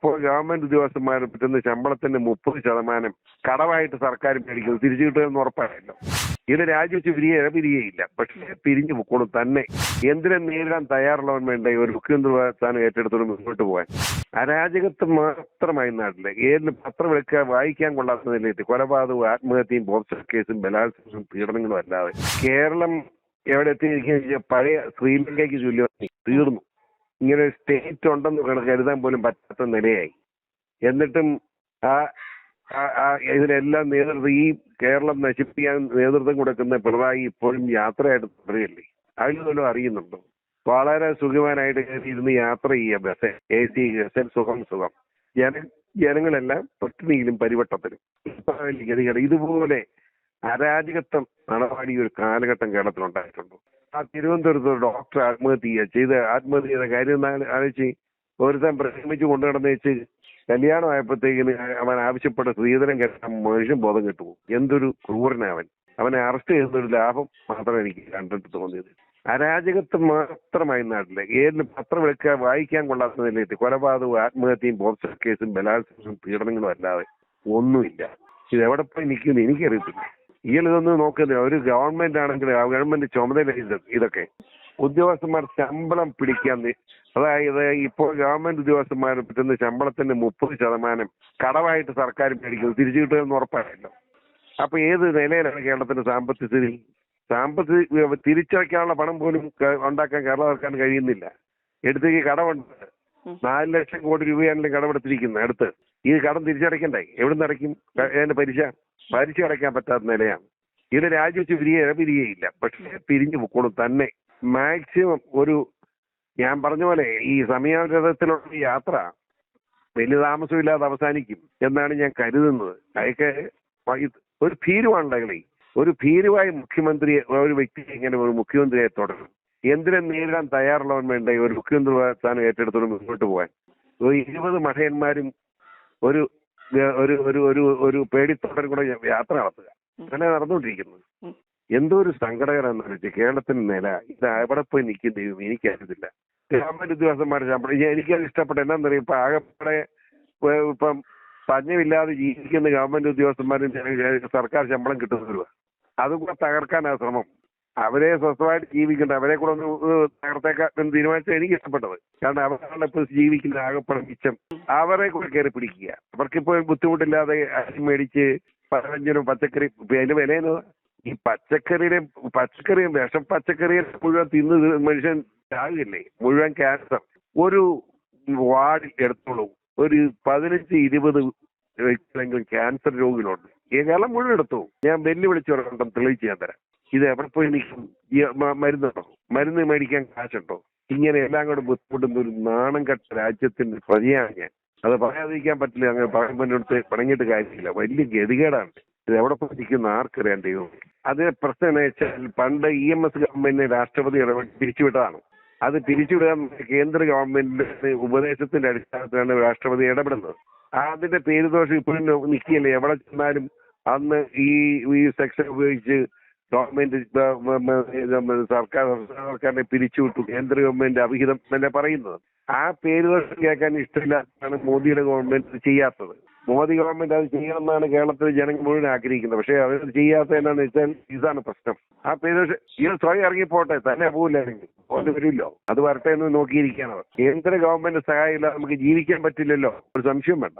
ഇപ്പോൾ ഗവൺമെന്റ് ഉദ്യോഗസ്ഥന്മാരെ പറ്റുന്ന ശമ്പളത്തിന്റെ 30% കടമായിട്ട് സർക്കാർ മേടിക്കുന്നത് തിരിച്ചു കിട്ടുമെന്ന് ഉറപ്പായല്ലോ. ഇത് രാജിവെച്ച് പിരിയയില്ല, പക്ഷേ പിരിഞ്ഞു പൊക്കോളും തന്നെ. എന്തിനും നേരിടാൻ തയ്യാറുള്ളവൻ വേണ്ടേ ഒരു മുഖ്യമന്ത്രി സ്ഥാനം ഏറ്റെടുത്തോണ്ട് മുന്നോട്ട് പോകാൻ? അരാജകത്വം മാത്രമായി നാട്ടില്. ഏതിന് പത്രം എടുക്കുക, വായിക്കാൻ കൊള്ളാത്ത നിലയിട്ട് കൊലപാതകവും ആത്മഹത്യയും പോസ്റ്റർ കേസും ബലാത്സംഗവും പീഡനങ്ങളും അല്ലാതെ കേരളം എവിടെ എത്തിയിരിക്കുന്ന പഴയ ശ്രീലങ്കയ്ക്ക് തുല്യമായി തീർന്നു. ഇങ്ങനെ സ്റ്റേറ്റ് ഉണ്ടെന്ന് കരുതാൻ പോലും പറ്റാത്ത നിലയായി. എന്നിട്ടും ഇതിനെല്ലാം നേതൃത്വം ഈ കേരളം നശിപ്പിക്കാൻ നേതൃത്വം കൊടുക്കുന്ന പിണറായി ഇപ്പോഴും യാത്രയായിട്ട് തുടരുകയല്ലേ? അതിൽ പോലും അറിയുന്നുണ്ടോ? വളരെ സുഖവാനായിട്ട് ഇരുന്ന് യാത്ര ചെയ്യുക, ബസ് AC ബസ്സിൽ സുഖം. ജനങ്ങളെല്ലാം പട്ടിണിയിലും പരിവട്ടത്തിലും. ഇതുപോലെ അരാജകത്വം നടപാടി ഒരു കാലഘട്ടം കേരളത്തിലുണ്ടായിട്ടുണ്ടോ? ആ തിരുവനന്തപുരത്ത് ഒരു ഡോക്ടർ ആത്മഹത്യ ചെയ്ത കാര്യം ആലോചിച്ച് ഒരുത്തൻ പ്രേമിച്ച് കൊണ്ടു നടന്ന് വെച്ച് കല്യാണമായപ്പോഴത്തേക്കിന് അവൻ ആവശ്യപ്പെട്ട സ്ത്രീധനം കേട്ടാൽ മനുഷ്യൻ ബോധം കെട്ടുപോകും. എന്തൊരു ക്രൂരനവൻ. അവനെ അറസ്റ്റ് ചെയ്യുന്നൊരു ലാഭം മാത്രം എനിക്ക് കണ്ടിട്ട് തോന്നിയത്. അരാജകത്വം മാത്രമായി നാട്ടില്. ഏതിന് പത്രം എടുക്കുക, വായിക്കാൻ കൊള്ളാത്ത നിലയിട്ട് കൊലപാതകവും ആത്മഹത്യയും പോസ്റ്റർ കേസും ബലാത്സംഗവും പീഡനങ്ങളും അല്ലാതെ ഒന്നുമില്ല. ഇതെവിടെ പോയി നിൽക്കുന്നു എനിക്കറിയത്തില്ല. ഇതൊന്നും നോക്കുന്നില്ല. ഒരു ഗവൺമെന്റ് ആണെങ്കിൽ ഗവൺമെന്റ് ചുമതല ഇതൊക്കെ. ഉദ്യോഗസ്ഥന്മാർ ശമ്പളം പിടിക്കാൻ, അതായത് ഇപ്പോൾ ഗവൺമെന്റ് ഉദ്യോഗസ്ഥന്മാരെ പറ്റുന്ന ശമ്പളത്തിന്റെ 30% കടമായിട്ട് സർക്കാർ മേടിക്കുന്നത് തിരിച്ചു കിട്ടുമെന്ന് ഉറപ്പായല്ലോ. അപ്പൊ ഏത് നിലയിലാണ് കേരളത്തിന്റെ സാമ്പത്തിക സ്ഥിതി? തിരിച്ചടയ്ക്കാനുള്ള പണം പോലും ഉണ്ടാക്കാൻ കേരള സർക്കാരിന് കഴിയുന്നില്ല. എടുത്തേക്ക് കടമുണ്ട്. 4 ലക്ഷം കോടി രൂപയാണെങ്കിലും കടമെടുത്തിരിക്കുന്നത്. അടുത്ത് ഈ കടം തിരിച്ചടയ്ക്കണ്ടേ? എവിടെ നിന്ന് അടയ്ക്കും? അതിന്റെ പലിശ അടയ്ക്കാൻ പറ്റാത്ത നിലയാണ്. ഇത് രാജിവെച്ച് പിരിയയില്ല, പക്ഷേ പിരിഞ്ഞു പൊക്കോളും തന്നെ. മാക്സിമം ഞാൻ പറഞ്ഞ പോലെ ഈ സമയരഥത്തിലുള്ള യാത്ര വലിയ താമസമില്ലാതെ അവസാനിക്കും എന്നാണ് ഞാൻ കരുതുന്നത്. അതൊക്കെ ഒരു ഭീരുവാണല്ലേ? ഒരു ഭീരുവായ ഒരു വ്യക്തി ഇങ്ങനെ ഒരു മുഖ്യമന്ത്രിയെ തുടരും. എന്തിനും നേരിടാൻ തയ്യാറുള്ളവൻ വേണ്ടേ ഒരു മുഖ്യമന്ത്രി സ്ഥാനം ഏറ്റെടുത്തോണ്ട് മുന്നോട്ട് പോകാൻ? 20 മഠയന്മാരും ഒരു ഒരു ഒരു ഒരു പേടിത്തോടനും കൂടെ യാത്ര നടത്തുക. അങ്ങനെ നടന്നുകൊണ്ടിരിക്കുന്നത്. എന്തോ ഒരു സങ്കടകരമെന്ന് വെച്ചാൽ കേരളത്തിന്റെ നില. ഇത് എവിടെ പോയി നിൽക്കുന്ന എനിക്കറിയത്തില്ല. ഗവൺമെന്റ് ഉദ്യോഗസ്ഥന്മാരുടെ ശമ്പളം എനിക്കത് ഇഷ്ടപ്പെട്ട എന്നാന്നറിയാം. ഇപ്പൊ ആകെപ്പാടെ ഇപ്പം പഞ്ഞമില്ലാതെ ജീവിക്കുന്ന ഗവൺമെന്റ് ഉദ്യോഗസ്ഥന്മാരും സർക്കാർ ശമ്പളം കിട്ടുന്നവരുവാ. അതും കൂടെ തകർക്കാനാ ശ്രമം. അവരെ സ്വസ്ഥമായിട്ട് ജീവിക്കണ്ട, അവരെ കൂടെ ഒന്ന് തകർത്തേക്കാൻ തീരുമാനിച്ചാൽ എനിക്ക് ഇഷ്ടപ്പെട്ടത്. കാരണം അവരാണ് ഇപ്പോൾ ജീവിക്കുന്ന ആകെപ്പണം മിച്ചം. അവരെ കൂടെ കയറി പിടിക്കുക. അവർക്കിപ്പോൾ ബുദ്ധിമുട്ടില്ലാതെ അരി മേടിച്ച് പലവ്യഞ്ജനവും പച്ചക്കറി അതിന്റെ വിലയെന്ന് ഈ പച്ചക്കറിയും വിഷം പച്ചക്കറിയെ മുഴുവൻ തിന്ന് മനുഷ്യൻ ആകില്ലേ? മുഴുവൻ ക്യാൻസർ. ഒരു വാർഡിൽ എടുത്തോളൂ ഒരു 15-20 വ്യക്തികളെങ്കിലും ക്യാൻസർ രോഗികളുണ്ട്. ഈ കേരളം മുഴുവൻ എടുത്തു. ഞാൻ വെല്ലുവിളിച്ചു പറഞ്ഞിട്ടും തെളിയിച്ച് ഞാൻ തരാം. ഇത് എവിടെ പോയി നിൽക്കും? മരുന്നുണ്ടോ? മരുന്ന് മേടിക്കാൻ കാശുണ്ടോ? ഇങ്ങനെ എല്ലാം കൂടെ ബുദ്ധിമുട്ടുന്ന ഒരു നാണം കെട്ട രാജ്യത്തിന്റെ പ്രജയാണ് ഞാൻ. അത് പറയാതിരിക്കാൻ പറ്റില്ല. അങ്ങനെ പറയുമ്പോഴത്തെ പണങ്ങിയിട്ട് കാര്യമില്ല. വലിയ ഗതികേടാണ്. ഇത് എവിടെ പോയി നിൽക്കുന്ന ആർക്കറിയാൻ ദൈവം. അതിന് പ്രശ്നം എന്ന് വെച്ചാൽ പണ്ട് EMS ഗവൺമെന്റിനെ രാഷ്ട്രപതി പിരിച്ചുവിട്ടതാണ്. അത് പിരിച്ചുവിടാൻ കേന്ദ്ര ഗവൺമെന്റിന്റെ ഉപദേശത്തിന്റെ അടിസ്ഥാനത്തിലാണ് രാഷ്ട്രപതി ഇടപെടുന്നത്. അതിന്റെ പേരുദോഷം ഇപ്പോഴും നിൽക്കുകയല്ലേ? എവിടെ ചെന്നാലും അന്ന് ഈ സെക്ഷൻ ഉപയോഗിച്ച് ഗവൺമെന്റ് സർക്കാരിനെ പിരിച്ചുവിട്ടു, കേന്ദ്ര ഗവൺമെന്റ് അവിഹിതം തന്നെ പറയുന്നത്. ആ പേരുദോഷം കേൾക്കാൻ ഇഷ്ടമില്ലാത്തതാണ് മോദിയുടെ ഗവൺമെന്റ് ചെയ്യാത്തത്. മോദി ഗവൺമെന്റ് അത് ചെയ്യണമെന്നാണ് കേരളത്തിലെ ജനങ്ങൾ മുഴുവൻ ആഗ്രഹിക്കുന്നത്. പക്ഷേ അവർ ചെയ്യാത്ത എന്നാന്ന് വെച്ചാൽ ഇതാണ് പ്രശ്നം. ആ പേരുദോഷം ഇത് സ്വയം ഇറങ്ങിപ്പോട്ടെ, തന്നെ പോവില്ലെങ്കിൽ കൊണ്ട് വരുമല്ലോ. അത് വരട്ടെ എന്ന് നോക്കിയിരിക്കുകയാണ്. കേന്ദ്ര ഗവൺമെന്റ് സഹായം ഇല്ലാതെ നമുക്ക് ജീവിക്കാൻ പറ്റില്ലല്ലോ, ഒരു സംശയം വേണ്ട.